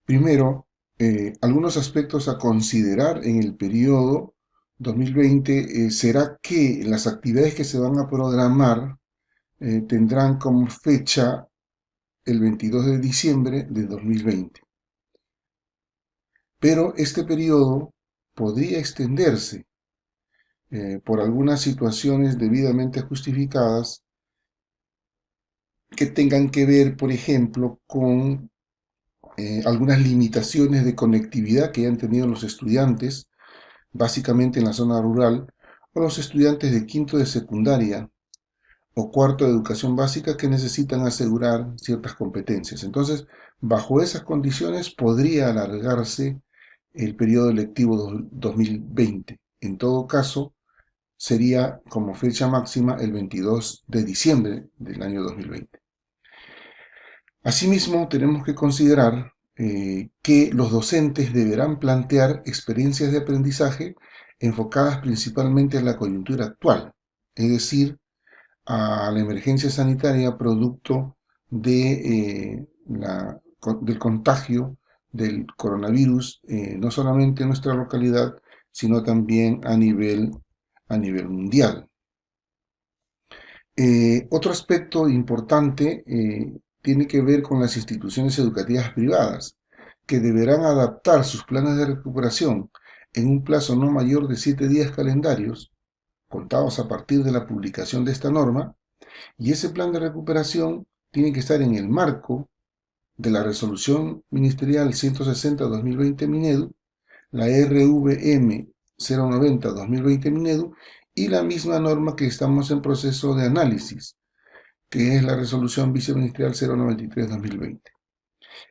Primero, algunos aspectos a considerar en el periodo 2020 será que las actividades que se van a programar tendrán como fecha el 22 de diciembre de 2020. Pero este periodo podría extenderse por algunas situaciones debidamente justificadas que tengan que ver, por ejemplo, con algunas limitaciones de conectividad que hayan tenido los estudiantes, básicamente en la zona rural, o los estudiantes de quinto de secundaria o cuarto de educación básica que necesitan asegurar ciertas competencias. Entonces, bajo esas condiciones podría alargarse el periodo lectivo 2020. En todo caso, sería como fecha máxima el 22 de diciembre del año 2020. Asimismo, tenemos que considerar que los docentes deberán plantear experiencias de aprendizaje enfocadas principalmente en la coyuntura actual, es decir, a la emergencia sanitaria producto del contagio del coronavirus, no solamente en nuestra localidad, sino también a nivel mundial. Otro aspecto importante tiene que ver con las instituciones educativas privadas, que deberán adaptar sus planes de recuperación en un plazo no mayor de 7 días calendarios, contados a partir de la publicación de esta norma, y ese plan de recuperación tiene que estar en el marco de la Resolución Ministerial 160-2020 Minedu, la RVM 090-2020 Minedu y la misma norma que estamos en proceso de análisis, que es la Resolución Viceministerial 093-2020.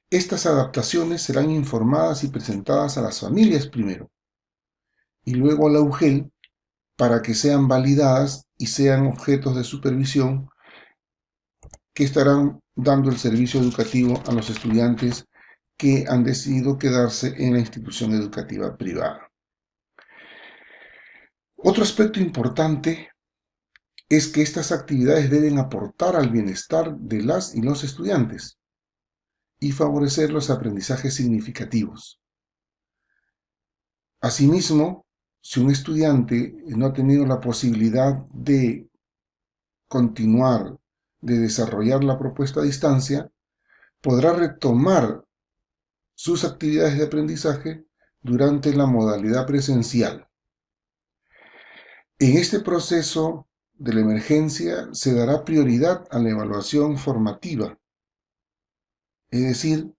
Estas adaptaciones serán informadas y presentadas a las familias primero y luego a la UGEL para que sean validadas y sean objetos de supervisión que estarán dando el servicio educativo a los estudiantes que han decidido quedarse en la institución educativa privada. Otro aspecto importante es que estas actividades deben aportar al bienestar de las y los estudiantes y favorecer los aprendizajes significativos. Asimismo, si un estudiante no ha tenido la posibilidad de continuar, de desarrollar la propuesta a distancia, podrá retomar sus actividades de aprendizaje durante la modalidad presencial. En este proceso de la emergencia se dará prioridad a la evaluación formativa, es decir,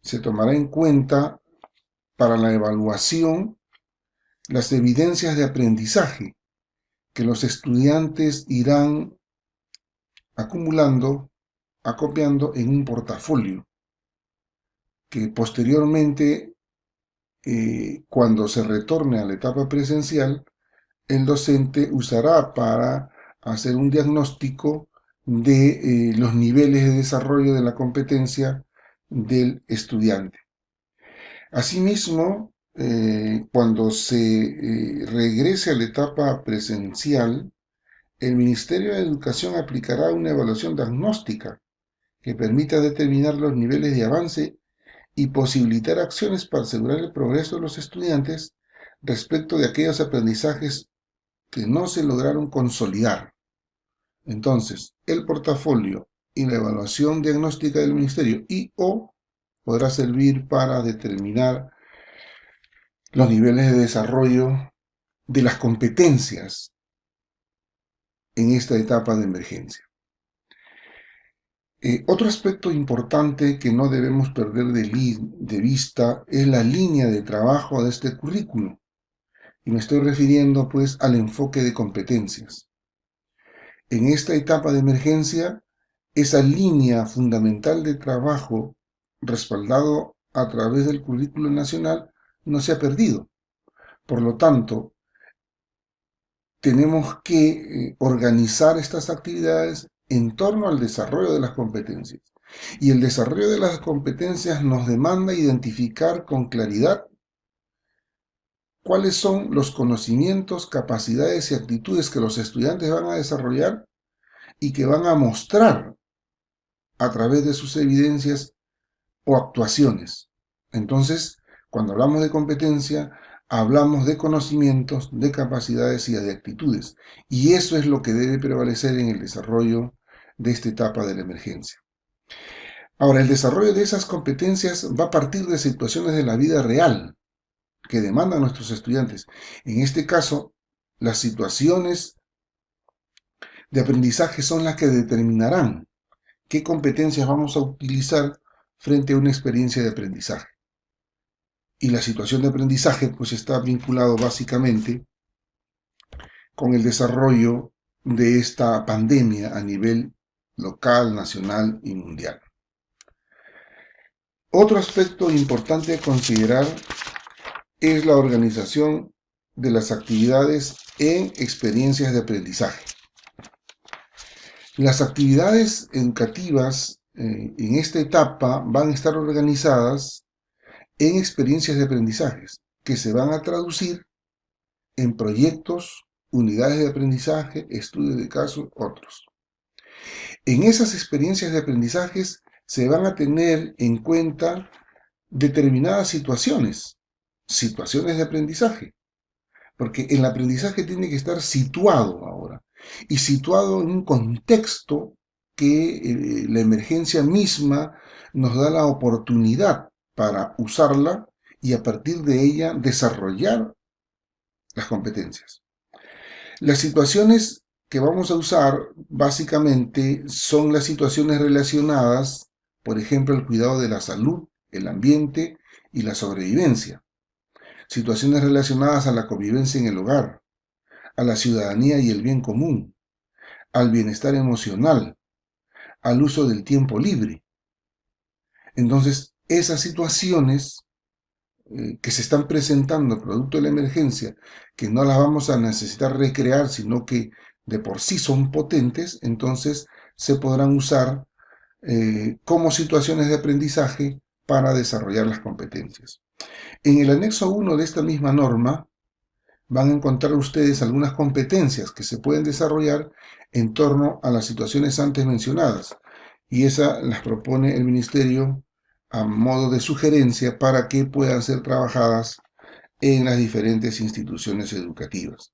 se tomará en cuenta para la evaluación las evidencias de aprendizaje que los estudiantes irán acumulando, acopiando en un portafolio que posteriormente, cuando se retorne a la etapa presencial, el docente usará para hacer un diagnóstico de los niveles de desarrollo de la competencia del estudiante. Asimismo, cuando se regrese a la etapa presencial, el Ministerio de Educación aplicará una evaluación diagnóstica que permita determinar los niveles de avance y posibilitar acciones para asegurar el progreso de los estudiantes respecto de aquellos aprendizajes que no se lograron consolidar. Entonces, el portafolio y la evaluación diagnóstica del Ministerio y/o podrá servir para determinar los niveles de desarrollo de las competencias en esta etapa de emergencia. Otro aspecto importante que no debemos perder de vista es la línea de trabajo de este currículo, y me estoy refiriendo pues al enfoque de competencias. En esta etapa de emergencia, esa línea fundamental de trabajo respaldado a través del currículo nacional no se ha perdido. Por lo tanto, tenemos que organizar estas actividades en torno al desarrollo de las competencias. Y el desarrollo de las competencias nos demanda identificar con claridad cuáles son los conocimientos, capacidades y actitudes que los estudiantes van a desarrollar y que van a mostrar a través de sus evidencias o actuaciones. Entonces, cuando hablamos de competencia, hablamos de conocimientos, de capacidades y de actitudes. Y eso es lo que debe prevalecer en el desarrollo de esta etapa de la emergencia. Ahora, el desarrollo de esas competencias va a partir de situaciones de la vida real que demandan nuestros estudiantes. En este caso, las situaciones de aprendizaje son las que determinarán qué competencias vamos a utilizar frente a una experiencia de aprendizaje. Y la situación de aprendizaje pues está vinculado básicamente con el desarrollo de esta pandemia a nivel local, nacional y mundial. Otro aspecto importante a considerar es la organización de las actividades en experiencias de aprendizaje. Las actividades educativas en esta etapa van a estar organizadas en experiencias de aprendizajes que se van a traducir en proyectos, unidades de aprendizaje, estudios de casos, otros. En esas experiencias de aprendizajes se van a tener en cuenta determinadas situaciones de aprendizaje, porque el aprendizaje tiene que estar situado ahora, y situado en un contexto que la emergencia misma nos da la oportunidad para usarla y a partir de ella desarrollar las competencias. Las situaciones que vamos a usar básicamente son las situaciones relacionadas, por ejemplo, al cuidado de la salud, el ambiente y la sobrevivencia. Situaciones relacionadas a la convivencia en el hogar, a la ciudadanía y el bien común, al bienestar emocional, al uso del tiempo libre. Entonces, esas situaciones que se están presentando producto de la emergencia, que no las vamos a necesitar recrear, sino que de por sí son potentes, entonces se podrán usar como situaciones de aprendizaje para desarrollar las competencias. En el anexo 1 de esta misma norma van a encontrar ustedes algunas competencias que se pueden desarrollar en torno a las situaciones antes mencionadas, y esas las propone el Ministerio a modo de sugerencia para que puedan ser trabajadas en las diferentes instituciones educativas.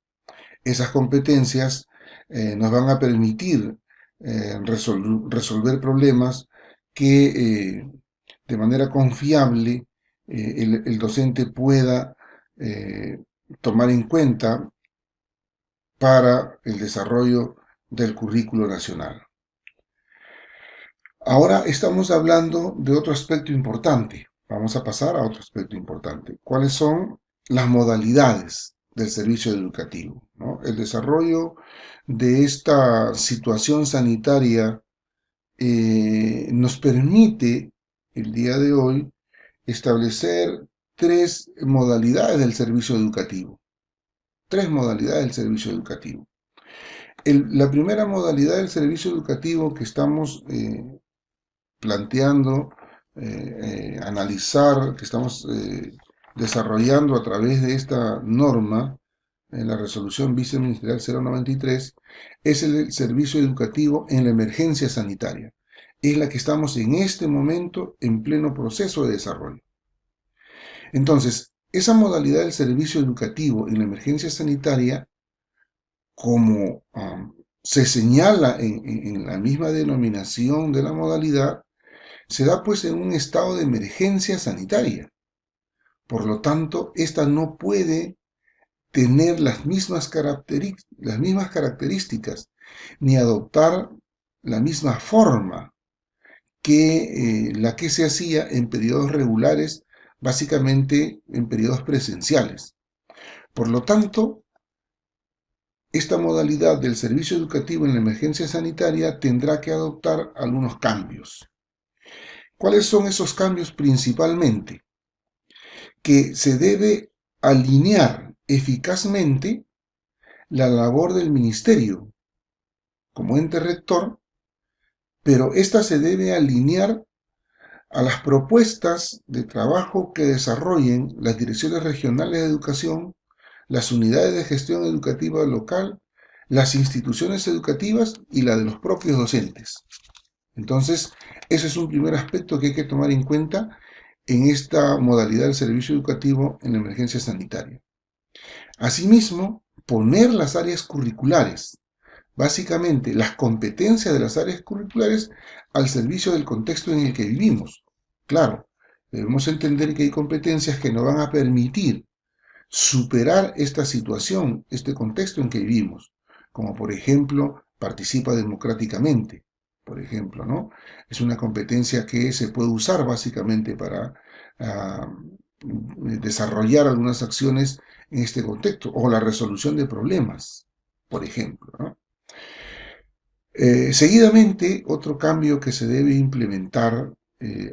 Esas competencias nos van a permitir resolver problemas que de manera confiable el docente pueda tomar en cuenta para el desarrollo del currículo nacional. Ahora estamos hablando de otro aspecto importante. Vamos a pasar a otro aspecto importante. ¿Cuáles son las modalidades del servicio educativo, ¿no? El desarrollo de esta situación sanitaria nos permite el día de hoy establecer tres modalidades del servicio educativo. Tres modalidades del servicio educativo. La primera modalidad del servicio educativo que estamos planteando, analizar, que estamos desarrollando a través de esta norma, en la resolución viceministerial 093, es el servicio educativo en la emergencia sanitaria. Es la que estamos en este momento en pleno proceso de desarrollo. Entonces, esa modalidad del servicio educativo en la emergencia sanitaria, como se señala en la misma denominación de la modalidad, se da pues en un estado de emergencia sanitaria. Por lo tanto, esta no puede tener las mismas características ni adoptar la misma forma que la que se hacía en periodos regulares, básicamente en periodos presenciales. Por lo tanto, esta modalidad del servicio educativo en la emergencia sanitaria tendrá que adoptar algunos cambios. ¿Cuáles son esos cambios principalmente? Que se debe alinear eficazmente la labor del ministerio como ente rector, pero esta se debe alinear a las propuestas de trabajo que desarrollen las direcciones regionales de educación, las unidades de gestión educativa local, las instituciones educativas y la de los propios docentes. Entonces, ese es un primer aspecto que hay que tomar en cuenta en esta modalidad del servicio educativo en la emergencia sanitaria. Asimismo, poner las áreas curriculares, básicamente las competencias de las áreas curriculares, al servicio del contexto en el que vivimos. Claro, debemos entender que hay competencias que nos van a permitir superar esta situación, este contexto en que vivimos, como por ejemplo, participa democráticamente, por ejemplo, ¿no? Es una competencia que se puede usar básicamente para desarrollar algunas acciones en este contexto, o la resolución de problemas, por ejemplo, ¿no? Seguidamente, otro cambio que se debe implementar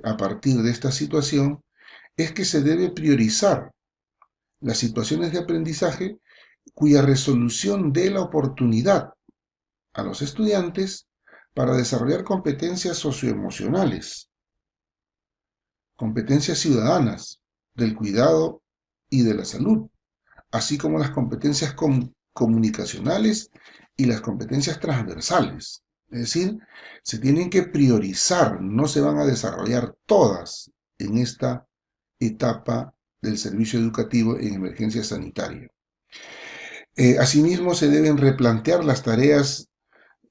a partir de esta situación es que se debe priorizar las situaciones de aprendizaje cuya resolución dé la oportunidad a los estudiantes para desarrollar competencias socioemocionales, competencias ciudadanas, del cuidado y de la salud, así como las competencias comunicacionales y las competencias transversales. Es decir, se tienen que priorizar, no se van a desarrollar todas en esta etapa del servicio educativo en emergencia sanitaria. Asimismo, se deben replantear las tareas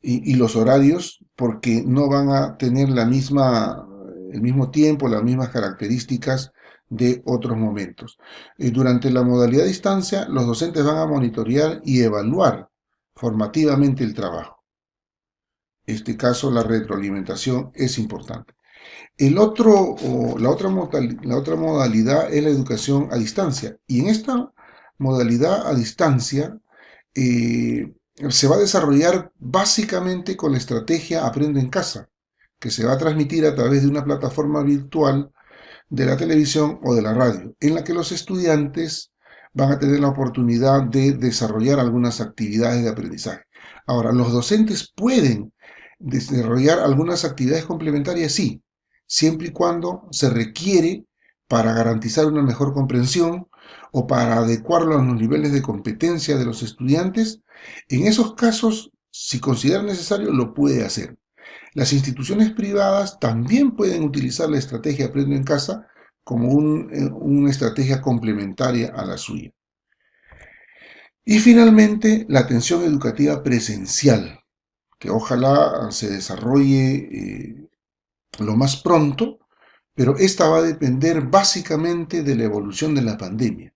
y los horarios porque no van a tener el mismo tiempo, las mismas características de otros momentos. Durante la modalidad a distancia, los docentes van a monitorear y evaluar formativamente el trabajo. En este caso, la retroalimentación es importante. La otra modalidad es la educación a distancia. Y en esta modalidad a distancia se va a desarrollar básicamente con la estrategia Aprende en Casa, que se va a transmitir a través de una plataforma virtual de la televisión o de la radio, en la que los estudiantes van a tener la oportunidad de desarrollar algunas actividades de aprendizaje. Ahora, los docentes pueden desarrollar algunas actividades complementarias, sí, siempre y cuando se requiere para garantizar una mejor comprensión o para adecuarlo a los niveles de competencia de los estudiantes. En esos casos, si considera necesario, lo puede hacer. Las instituciones privadas también pueden utilizar la estrategia Aprendo en Casa como una estrategia complementaria a la suya. Y finalmente, la atención educativa presencial, que ojalá se desarrolle lo más pronto, pero esta va a depender básicamente de la evolución de la pandemia.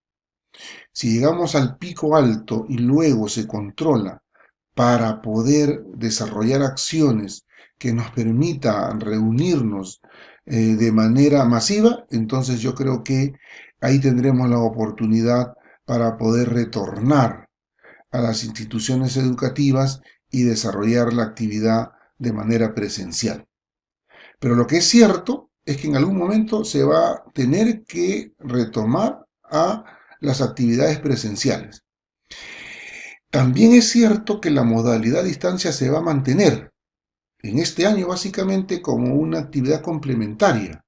Si llegamos al pico alto y luego se controla para poder desarrollar acciones que nos permitan reunirnos de manera masiva, entonces yo creo que ahí tendremos la oportunidad para poder retornar a las instituciones educativas y desarrollar la actividad de manera presencial. Pero lo que es cierto es que en algún momento se va a tener que retomar a las actividades presenciales. También es cierto que la modalidad a distancia se va a mantener en este año básicamente como una actividad complementaria,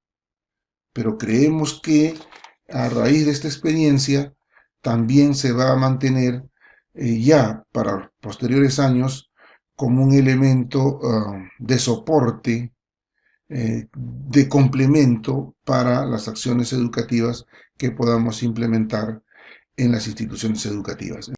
pero creemos que a raíz de esta experiencia también se va a mantener ya para posteriores años como un elemento de soporte, de complemento para las acciones educativas que podamos implementar en las instituciones educativas.